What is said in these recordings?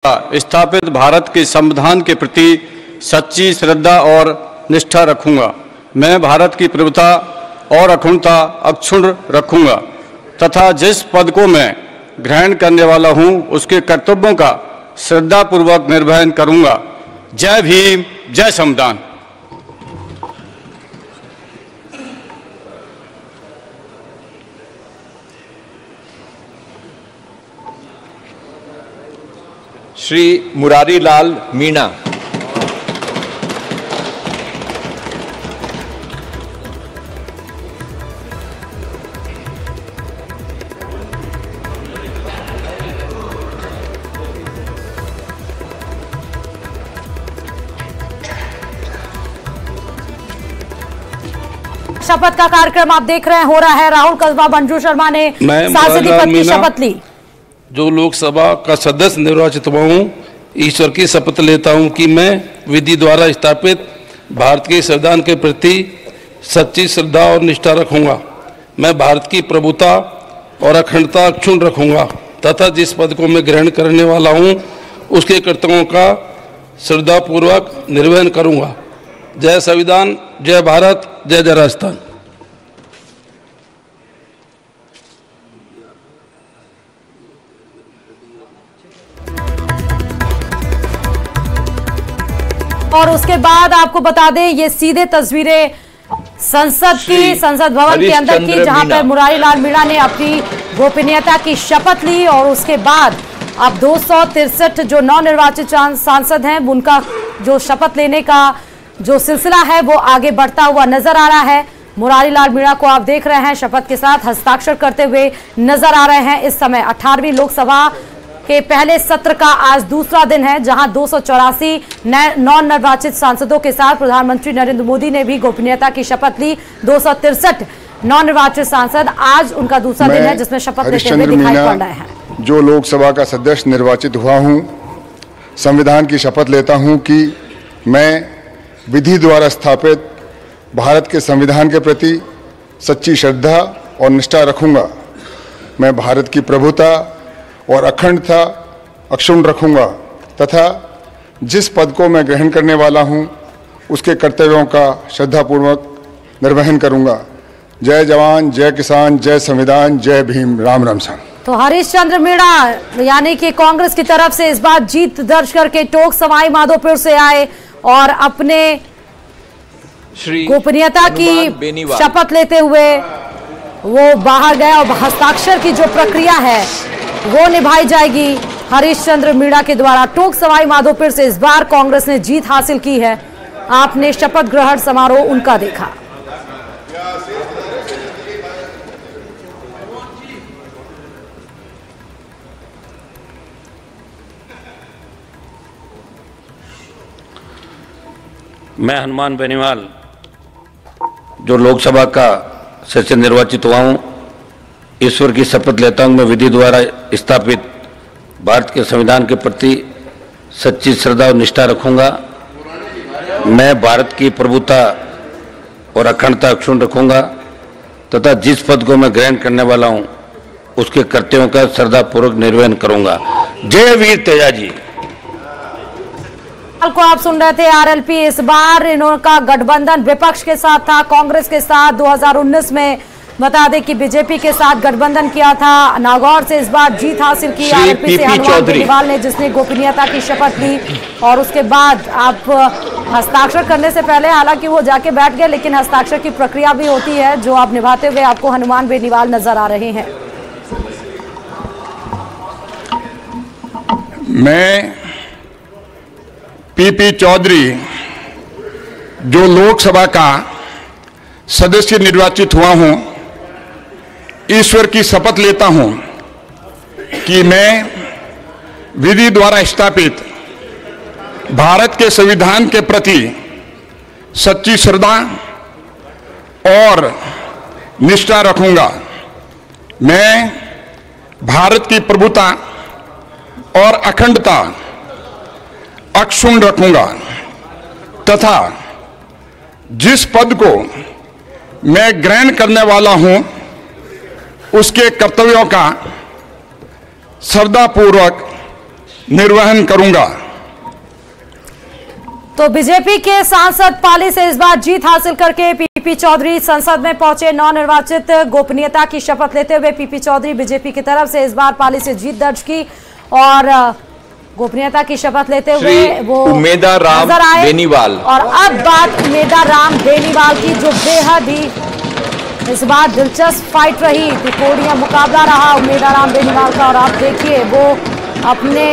स्थापित भारत के संविधान के प्रति सच्ची श्रद्धा और निष्ठा रखूंगा। मैं भारत की प्रभुता और अखंडता अक्षुण्ण रखूंगा तथा जिस पद को मैं ग्रहण करने वाला हूं उसके कर्तव्यों का श्रद्धापूर्वक निर्वहन करूंगा। जय भीम, जय संविधान। श्री मुरारी लाल मीणा। शपथ का कार्यक्रम आप देख रहे हैं, हो रहा है। राहुल कस्बा मंजू शर्मा ने सांसदीय पद की शपथ ली। जो लोकसभा का सदस्य निर्वाचित हुआ हूँ, ईश्वर की शपथ लेता हूँ कि मैं विधि द्वारा स्थापित भारत के संविधान के प्रति सच्ची श्रद्धा और निष्ठा रखूंगा। मैं भारत की प्रभुता और अखंडता अक्षुण्ण रखूंगा तथा जिस पद को मैं ग्रहण करने वाला हूँ उसके कर्तव्यों का श्रद्धापूर्वक निर्वहन करूंगा। जय संविधान, जय भारत, जय जय राजस्थान। और उसके बाद आपको बता दें, ये सीधे तस्वीरें संसद भवन के अंदर की, जहां पर मुरारी लाल मीणा ने अपनी गोपनीयता की शपथ ली। और उसके बाद अब 263 जो नवनिर्वाचित सांसद हैं उनका जो शपथ लेने का जो सिलसिला है वो आगे बढ़ता हुआ नजर आ रहा है। मुरारी लाल मीणा को आप देख रहे हैं शपथ के साथ हस्ताक्षर करते हुए नजर आ रहे हैं। इस समय 18वीं लोकसभा के पहले सत्र का आज दूसरा दिन है, जहां 284 नवनिर्वाचित सांसदों के साथ प्रधानमंत्री नरेंद्र मोदी ने भी गोपनीयता की शपथ ली। 263 नवनिर्वाचित सांसद, आज उनका दूसरा दिन है जिसमें शपथ लेते हुए दिखाई पड़ रहे हैं। जो लोकसभा का सदस्य निर्वाचित हुआ हूं, संविधान की शपथ लेता हूं कि मैं विधि द्वारा स्थापित भारत के संविधान के प्रति सच्ची श्रद्धा और निष्ठा रखूंगा। मैं भारत की प्रभुता और अखंडता अक्षुण्ण रखूंगा तथा जिस पद को मैं ग्रहण करने वाला हूं उसके कर्तव्यों का श्रद्धापूर्वक निर्वहन करूंगा। जय जवान, जय किसान, जय संविधान, जय भीम। राम राम सा। तो हरीश चंद्र मीणा यानी कि कांग्रेस की तरफ से इस बार जीत दर्ज करके टोंक सवाई माधोपुर से आए और अपने गोपनीयता की शपथ लेते हुए वो बाहर गए और हस्ताक्षर की जो प्रक्रिया है वो निभाई जाएगी हरीश चंद्र मीणा के द्वारा। टोंक सवाई माधोपुर से इस बार कांग्रेस ने जीत हासिल की है। आपने शपथ ग्रहण समारोह उनका देखा। मैं हनुमान बेनीवाल जो लोकसभा का सदस्य निर्वाचित हुआ हूँ, ईश्वर की शपथ लेता हूँ मैं विधि द्वारा स्थापित भारत के संविधान के प्रति सच्ची श्रद्धा और निष्ठा रखूंगा। मैं भारत की प्रभुता और अखंडता अक्षुण्ण रखूंगा तथा जिस पद को मैं ग्रहण करने वाला हूँ उसके कर्तव्यों का श्रद्धापूर्वक निर्वहन करूंगा। जय वीर तेजाजी। को आप सुन रहे थे आरएलपी। इस बार इनका गठबंधन विपक्ष के साथ था, कांग्रेस के साथ। 2019 में बता दें कि बीजेपी के साथ गठबंधन किया था। नागौर से इस बार जीत हासिल की आरएलपी से हनुमान बेनीवाल ने, जिसने गोपनीयता की शपथ ली। और उसके बाद आप हस्ताक्षर करने से पहले हालांकि वो जाके बैठ गए, लेकिन हस्ताक्षर की प्रक्रिया भी होती है जो आप निभाते हुए आपको हनुमान बेनीवाल नजर आ रहे हैं। मैं पीपी चौधरी जो लोकसभा का सदस्य निर्वाचित हुआ हूं, ईश्वर की शपथ लेता हूं कि मैं विधि द्वारा स्थापित भारत के संविधान के प्रति सच्ची श्रद्धा और निष्ठा रखूंगा। मैं भारत की प्रभुता और अखंडता अक्षुण्ण रखूंगा तथा जिस पद को मैं ग्रहण करने वाला हूं उसके कर्तव्यों का श्रद्धापूर्वक निर्वहन करूंगा। तो बीजेपी के सांसद पाली से इस बार जीत हासिल करके पीपी चौधरी संसद में पहुंचे। नवनिर्वाचित गोपनीयता की शपथ लेते हुए पीपी चौधरी बीजेपी की तरफ से इस बार पाली से जीत दर्ज की और गोपनीयता की शपथ लेते हुए वो उमेदा राम बेनीवाल। और अब बात उमेदा राम बेनीवाल की, जो बेहद ही इस बार दिलचस्प फाइट रही, त्रिकोणीय मुकाबला रहा उमेदा राम बेनीवाल का। और आप देखिए वो अपने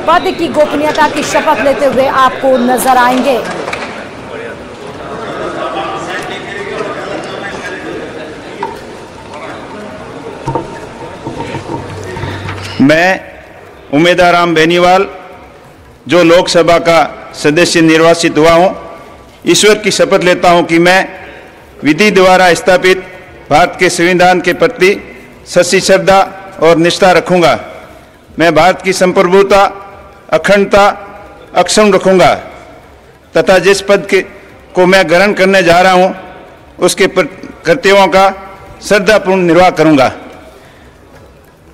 पद की गोपनीयता की शपथ लेते हुए आपको नजर आएंगे। मैं उमेदा राम बेनीवाल, जो लोकसभा का सदस्य निर्वाचित हुआ हूं, ईश्वर की शपथ लेता हूं कि मैं विधि द्वारा स्थापित भारत के संविधान के प्रति सच्ची श्रद्धा और निष्ठा रखूंगा। मैं भारत की संप्रभुता, अखंडता अक्षुण्ण रखूंगा तथा जिस पद को मैं ग्रहण करने जा रहा हूं उसके कर्तव्यों का श्रद्धापूर्ण निर्वाह करूंगा।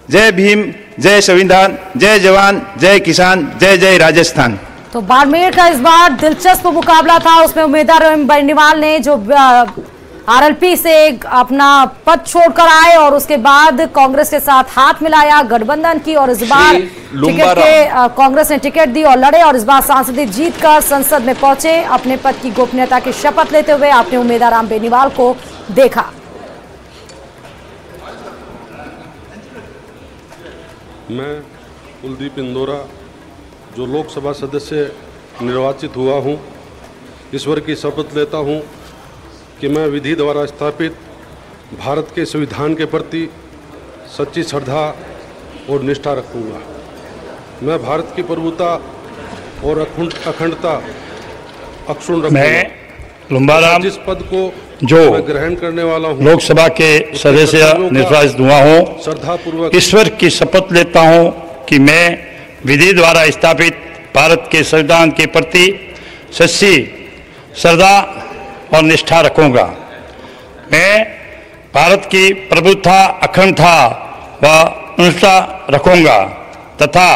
जय भीम, जय संविधान, जय जवान, जय किसान, जय जय राजस्थान। तो बाड़मेर का इस बार दिलचस्प मुकाबला था। उसमें उमेदा राम बेनीवाल ने जो आरएलपी से अपना पद छोड़कर आए और उसके बाद कांग्रेस के साथ हाथ मिलाया, गठबंधन की और इस बार कांग्रेस ने टिकट दी और लड़े और इस बार सांसदीय जीत कर संसद में पहुंचे। अपने पद की गोपनीयता की शपथ लेते हुए आपने उमेदा राम बेनीवाल को देखा। मैं कुलदीप इंदौरा, जो लोकसभा सदस्य निर्वाचित हुआ हूं, ईश्वर की शपथ लेता हूं कि मैं विधि द्वारा स्थापित भारत के संविधान के प्रति सच्ची श्रद्धा और निष्ठा रखूंगा। मैं भारत की प्रभुता और अखंडता अक्षुण्ण रखूंगा। मैं लुम्बाराम, जिस पद को जो मैं ग्रहण करने वाला हूं, लोकसभा के सदस्य निर्वाचित हुआ हूं, श्रद्धापूर्वक ईश्वर की शपथ लेता हूं कि मैं विधि द्वारा स्थापित भारत के संविधान के प्रति सच्ची श्रद्धा और निष्ठा रखूंगा। मैं भारत की प्रभुता, अखंडता व निष्ठा रखूंगा तथा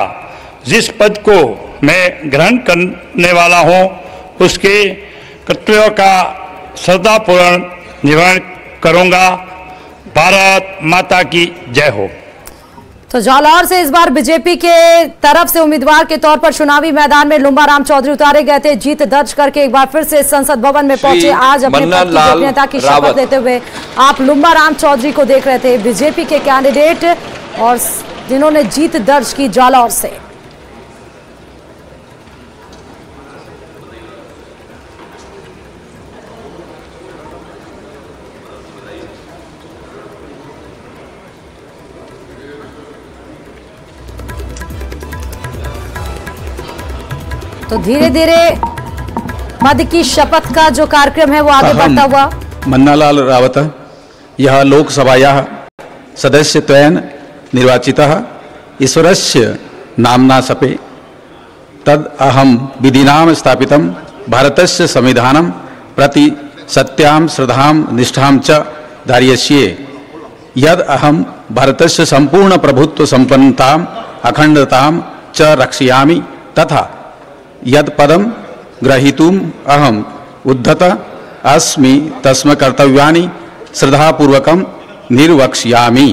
जिस पद को मैं ग्रहण करने वाला हूं उसके कर्तव्यों का श्रद्धापूर्ण निर्वहन करूंगा। भारत माता की जय हो। तो जालौर से इस बार बीजेपी के तरफ से उम्मीदवार के तौर पर चुनावी मैदान में लुम्बाराम चौधरी उतारे गए थे। जीत दर्ज करके एक बार फिर से संसद भवन में पहुंचे। आज अपने पद की गोपनीयता की शपथ लेते हुए आप लुम्बाराम चौधरी को देख रहे थे, बीजेपी के कैंडिडेट और जिन्होंने जीत दर्ज की जालौर से। तो धीरे धीरे पद की शपथ का जो कार्यक्रम है वो आगे बढ़ता हुआ। मन्नालाल रावत यह लोकसभायाः सदस्यत्वेन निर्वाचितः ईश्वरस्य नाम्ना शपे तद अहं विधिनां स्थापितं भारतस्य संविधानं प्रति सत्यां श्रद्धां निष्ठां च धारयिष्ये यद अहं भारतस्य संपूर्ण प्रभुत्व संपन्नताम् अखंडतां च रक्षयामि तथा यद पदम ग्रहीतुम अहम उद्धत अस्मि तस्म कर्तव्यानि श्रद्धापूर्वकम निर्वक्ष्यामि।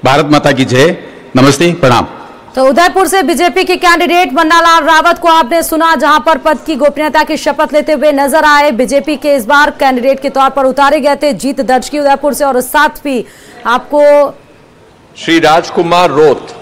भारत माता की जय। नमस्ते, प्रणाम। तो उदयपुर से बीजेपी के कैंडिडेट मन्नालाल रावत को आपने सुना, जहां पर पद की गोपनीयता की शपथ लेते हुए नजर आए। बीजेपी के इस बार कैंडिडेट के तौर पर उतारे गए थे, जीत दर्ज की उदयपुर से। और साथ भी आपको श्री राजकुमार रोत।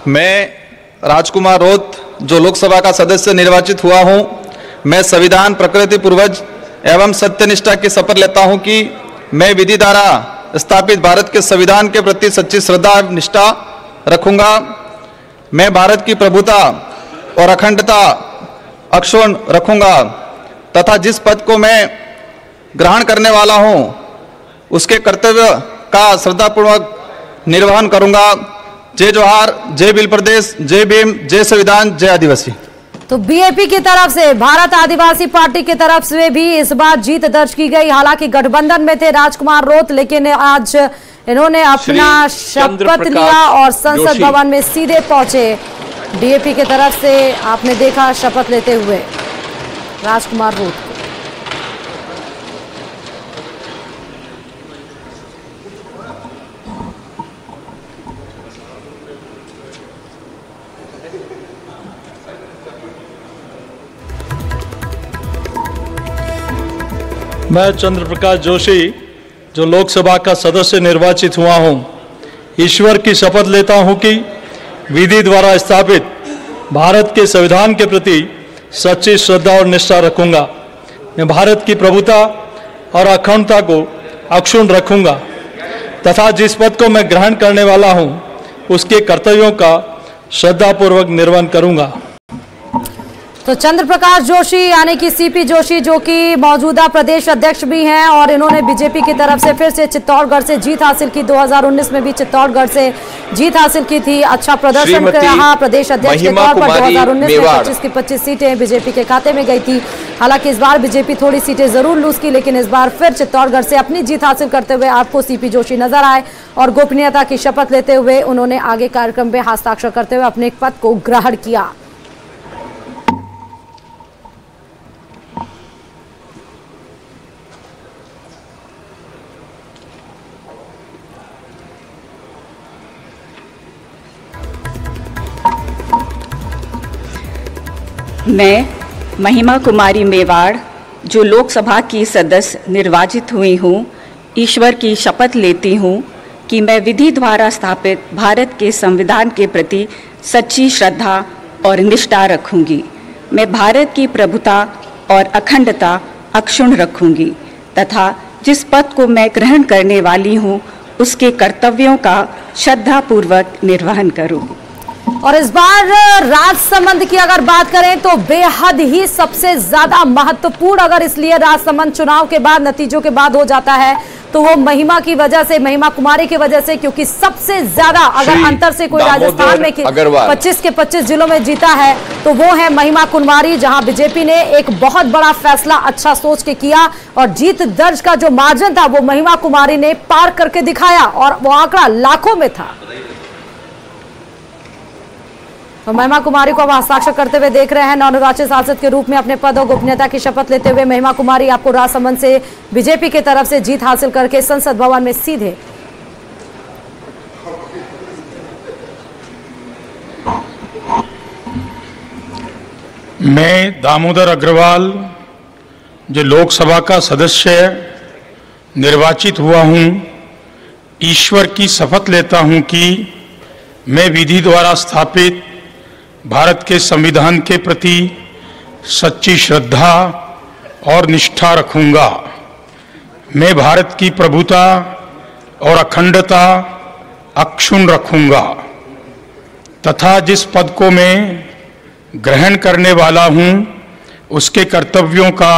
मैं राजकुमार रोत, जो लोकसभा का सदस्य निर्वाचित हुआ हूं, मैं संविधान, प्रकृति, पूर्वज एवं सत्यनिष्ठा की शपथ लेता हूं कि मैं विधि द्वारा स्थापित भारत के संविधान के प्रति सच्ची श्रद्धा एवं निष्ठा रखूंगा। मैं भारत की प्रभुता और अखंडता अक्षुण्ण रखूंगा तथा जिस पद को मैं ग्रहण करने वाला हूं उसके कर्तव्य का श्रद्धापूर्वक निर्वहन करूंगा। जय जोहार, जय भील प्रदेश, जय भीम, जय संविधान, जय आदिवासी। तो बीएपी की तरफ से, भारत आदिवासी पार्टी की तरफ से भी इस बार जीत दर्ज की गई। हालांकि गठबंधन में थे राजकुमार रोत, लेकिन आज इन्होंने अपना शपथ लिया और संसद भवन में सीधे पहुंचे। बीएपी की तरफ से आपने देखा शपथ लेते हुए राजकुमार रोत। मैं चंद्र प्रकाश जोशी, जो लोकसभा का सदस्य निर्वाचित हुआ हूं, ईश्वर की शपथ लेता हूं कि विधि द्वारा स्थापित भारत के संविधान के प्रति सच्ची श्रद्धा और निष्ठा रखूंगा। मैं भारत की प्रभुता और अखंडता को अक्षुण्ण रखूंगा तथा जिस पद को मैं ग्रहण करने वाला हूं उसके कर्तव्यों का श्रद्धापूर्वक निर्वहन करूंगा। तो चंद्र प्रकाश जोशी यानी कि सीपी जोशी, जो कि मौजूदा प्रदेश अध्यक्ष भी हैं और इन्होंने बीजेपी की तरफ से फिर से चित्तौड़गढ़ से जीत हासिल की। 2019 में भी चित्तौड़गढ़ से जीत हासिल की थी। अच्छा प्रदर्शन रहा प्रदेश अध्यक्ष के तौर पर। 2019 में 25 की 25 सीटें बीजेपी के खाते में गई थी। हालांकि इस बार बीजेपी थोड़ी सीटें जरूर लूज की, लेकिन इस बार फिर चित्तौड़गढ़ से अपनी जीत हासिल करते हुए आपको सीपी जोशी नजर आए और गोपनीयता की शपथ लेते हुए उन्होंने आगे कार्यक्रम में हस्ताक्षर करते हुए अपने पद को ग्रहण किया। मैं महिमा कुमारी मेवाड़, जो लोकसभा की सदस्य निर्वाचित हुई हूँ, ईश्वर की शपथ लेती हूँ कि मैं विधि द्वारा स्थापित भारत के संविधान के प्रति सच्ची श्रद्धा और निष्ठा रखूँगी। मैं भारत की प्रभुता और अखंडता अक्षुण्ण रखूँगी तथा जिस पद को मैं ग्रहण करने वाली हूँ उसके कर्तव्यों का श्रद्धापूर्वक निर्वहन करूँगी। और इस बार राजसमंद की अगर बात करें तो बेहद ही सबसे ज्यादा महत्वपूर्ण, अगर इसलिए राजसमंद चुनाव के बाद, नतीजों के बाद हो जाता है तो वो महिमा की वजह से, महिमा कुमारी की वजह से, क्योंकि सबसे ज्यादा अगर अंतर से कोई राजस्थान में 25 के 25 जिलों में जीता है तो वो है महिमा कुमारी, जहां बीजेपी ने एक बहुत बड़ा फैसला अच्छा सोच के किया और जीत दर्ज का जो मार्जिन था वो महिमा कुमारी ने पार करके दिखाया और वो आंकड़ा लाखों में था। तो महिमा कुमारी को अब हस्ताक्षर करते हुए देख रहे हैं। नवनिर्वाचित सांसद के रूप में अपने पद और गोपनीयता की शपथ लेते हुए महिमा कुमारी आपको राजसमंद से बीजेपी की तरफ से जीत हासिल करके संसद भवन में सीधे। मैं दामोदर अग्रवाल, जो लोकसभा का सदस्य निर्वाचित हुआ हूं, ईश्वर की शपथ लेता हूं कि मैं विधि द्वारा स्थापित भारत के संविधान के प्रति सच्ची श्रद्धा और निष्ठा रखूंगा। मैं भारत की प्रभुता और अखंडता अक्षुण्ण रखूंगा तथा जिस पद को मैं ग्रहण करने वाला हूं उसके कर्तव्यों का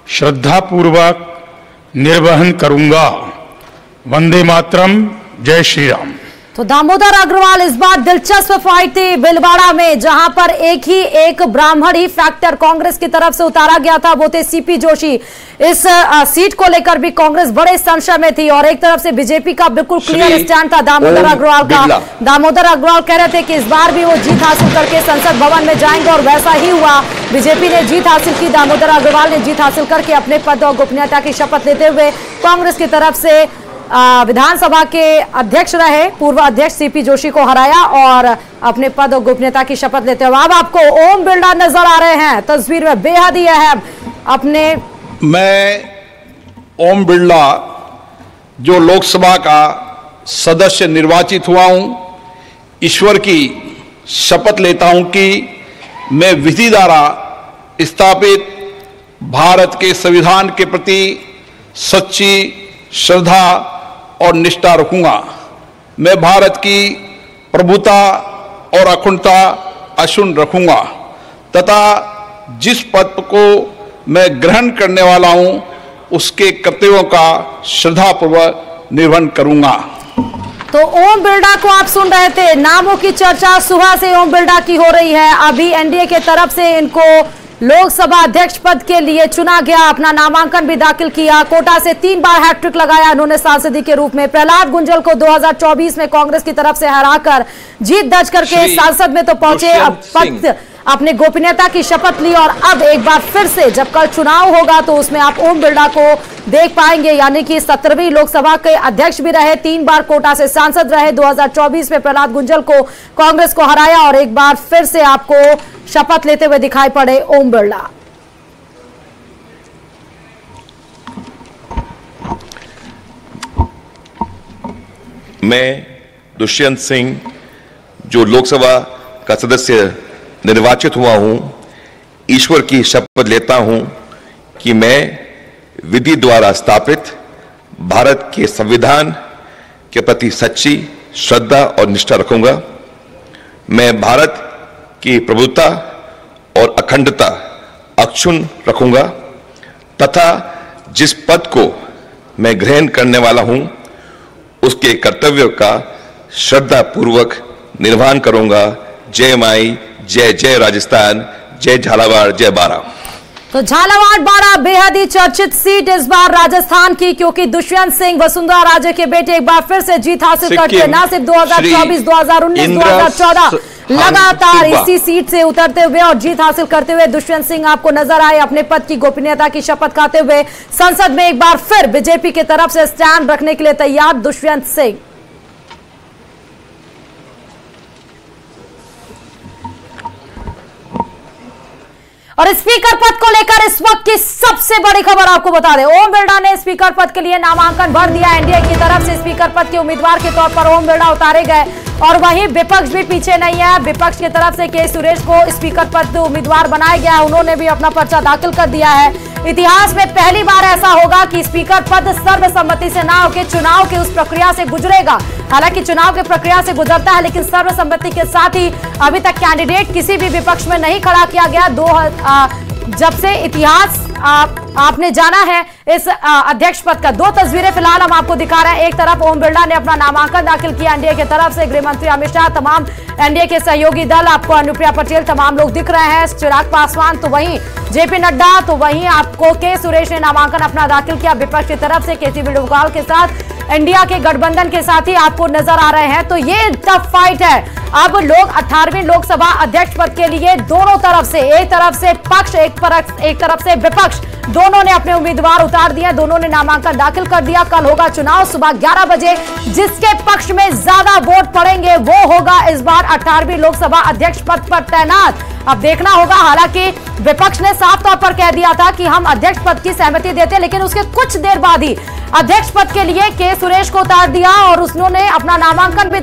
श्रद्धापूर्वक निर्वहन करूंगा। वंदे मातरम, जय श्री राम। तो दामोदर अग्रवाल इस बार दिलचस्प फाइट थी भिलवाड़ा में, जहां पर एक ब्राह्मण ही फैक्टर कांग्रेस की तरफ से उतारा गया था, वो थे सीपी जोशी। इस सीट को लेकर भी कांग्रेस बड़े संशय में थी और एक तरफ से बीजेपी का बिल्कुल क्लियर स्टैंड था दामोदर अग्रवाल का। दामोदर अग्रवाल कह रहे थे कि इस बार भी वो जीत हासिल करके संसद भवन में जाएंगे और वैसा ही हुआ। बीजेपी ने जीत हासिल की, दामोदर अग्रवाल ने जीत हासिल करके अपने पद और गोपनीयता की शपथ लेते हुए कांग्रेस की तरफ से विधानसभा के अध्यक्ष रहे पूर्व अध्यक्ष सीपी जोशी को हराया और अपने पद और गोपनीयता की शपथ लेते हुए अब आपको ओम बिरला नजर आ रहे हैं तस्वीर में, बेहद ही अहम अपने। मैं ओम बिरला, जो लोकसभा का सदस्य निर्वाचित हुआ हूं, ईश्वर की शपथ लेता हूं कि मैं विधि द्वारा स्थापित भारत के संविधान के प्रति सच्ची श्रद्धा और निष्ठा रखूंगा। मैं भारत की प्रभुता और अखंडता अक्षुण्ण रखूंगा तथा जिस पद को मैं ग्रहण करने वाला हूं उसके कर्तव्यों का श्रद्धापूर्वक निर्वहन करूंगा। तो ओम बिरला को आप सुन रहे थे। नामों की चर्चा सुबह से ओम बिरला की हो रही है। अभी एनडीए के तरफ से इनको लोकसभा अध्यक्ष पद के लिए चुना गया, अपना नामांकन भी दाखिल किया। कोटा से 3 बार हैट्रिक लगाया इन्होंने सांसदी के रूप में। प्रहलाद गुंजल को 2024 में कांग्रेस की तरफ से हराकर जीत दर्ज करके सांसद में तो पहुंचे। अब अपने गोपनीयता की शपथ ली और अब एक बार फिर से जब कल चुनाव होगा तो उसमें आप ओम बिरला को देख पाएंगे, यानी कि 17वीं लोकसभा के अध्यक्ष भी रहे, 3 बार कोटा से सांसद रहे। 2024 में प्रहलाद गुंजल को कांग्रेस को हराया और एक बार फिर से आपको शपथ लेते हुए दिखाई पड़े ओम बिरला। मैं दुष्यंत सिंह जो लोकसभा का सदस्य निर्वाचित हुआ हूं, ईश्वर की शपथ लेता हूं कि मैं विधि द्वारा स्थापित भारत के संविधान के प्रति सच्ची श्रद्धा और निष्ठा रखूंगा। मैं भारत की प्रभुता और अखंडता अक्षुण्ण रखूंगा तथा जिस पद को मैं ग्रहण करने वाला हूं उसके कर्तव्यों का श्रद्धापूर्वक निर्वहन करूंगा। जय माई, जय जय राजस्थान, जय झालावाड़, जय बारा। तो झालावाड़ बारा बेहद ही चर्चित सीट इस बार राजस्थान की, क्योंकि दुष्यंत सिंह वसुंधरा राजे के बेटे एक बार फिर से जीत हासिल करते हैं। न सिर्फ 2024, 2019, 2014 लगातार इसी सीट से उतरते हुए और जीत हासिल करते हुए दुष्यंत सिंह आपको नजर आए अपने पद की गोपनीयता की शपथ खाते हुए संसद में एक बार फिर बीजेपी की तरफ से स्टैंड रखने के लिए तैयार दुष्यंत सिंह। और स्पीकर पद को लेकर इस वक्त की सबसे बड़ी खबर आपको बता दें, ओम बिरला ने स्पीकर पद के लिए नामांकन भर दिया। एनडीए की तरफ से स्पीकर पद के उम्मीदवार के तौर पर ओम बिरला उतारे गए और वहीं विपक्ष भी पीछे नहीं है। विपक्ष की तरफ से के सुरेश को स्पीकर पद उम्मीदवार बनाया गया, उन्होंने भी अपना पर्चा दाखिल कर दिया है। इतिहास में पहली बार ऐसा होगा कि स्पीकर पद सर्वसम्मति से ना होकर चुनाव की उस प्रक्रिया से गुजरेगा। हालांकि चुनाव की प्रक्रिया से गुजरता है लेकिन सर्वसम्मति के साथ ही अभी तक कैंडिडेट किसी भी विपक्ष में नहीं खड़ा किया गया। जब से इतिहास आपने जाना है इस अध्यक्ष पद का। 2 तस्वीरें फिलहाल हम आपको दिखा रहे हैं। एक तरफ ओम बिरला ने अपना नामांकन दाखिल किया एनडीए की तरफ से, गृह मंत्री अमित शाह, तमाम एनडीए के सहयोगी दल, आपको अनुप्रिया पटेल, तमाम लोग दिख रहे हैं, चिराग पासवान, तो वहीं जेपी नड्डा, तो वहीं आपको के सुरेश ने नामांकन अपना दाखिल किया विपक्ष की तरफ से। केसी वेणुगोपाल के साथ इंडिया के गठबंधन के साथ ही आपको नजर आ रहे हैं। तो ये टफ फाइट है। अब लोग 18वीं लोकसभा अध्यक्ष पद के लिए दोनों तरफ से, एक तरफ से पक्ष, एक तरफ से विपक्ष, दोनों ने अपने उम्मीदवार उतार दिए, दोनों ने नामांकन दाखिल कर दिया। कल होगा चुनाव सुबह 11 बजे। जिसके पक्ष में ज्यादा वोट पड़ेंगे वो होगा इस बार 18वीं लोकसभा अध्यक्ष पद पर तैनात। अब देखना होगा। हालांकि विपक्ष ने साफ तौर पर कह दिया था कि हम अध्यक्ष पद की सहमति देते, लेकिन उसके कुछ देर बाद ही अध्यक्ष पद के लिए के सुरेश को उतार दिया और उन्होंने अपना नामांकन भी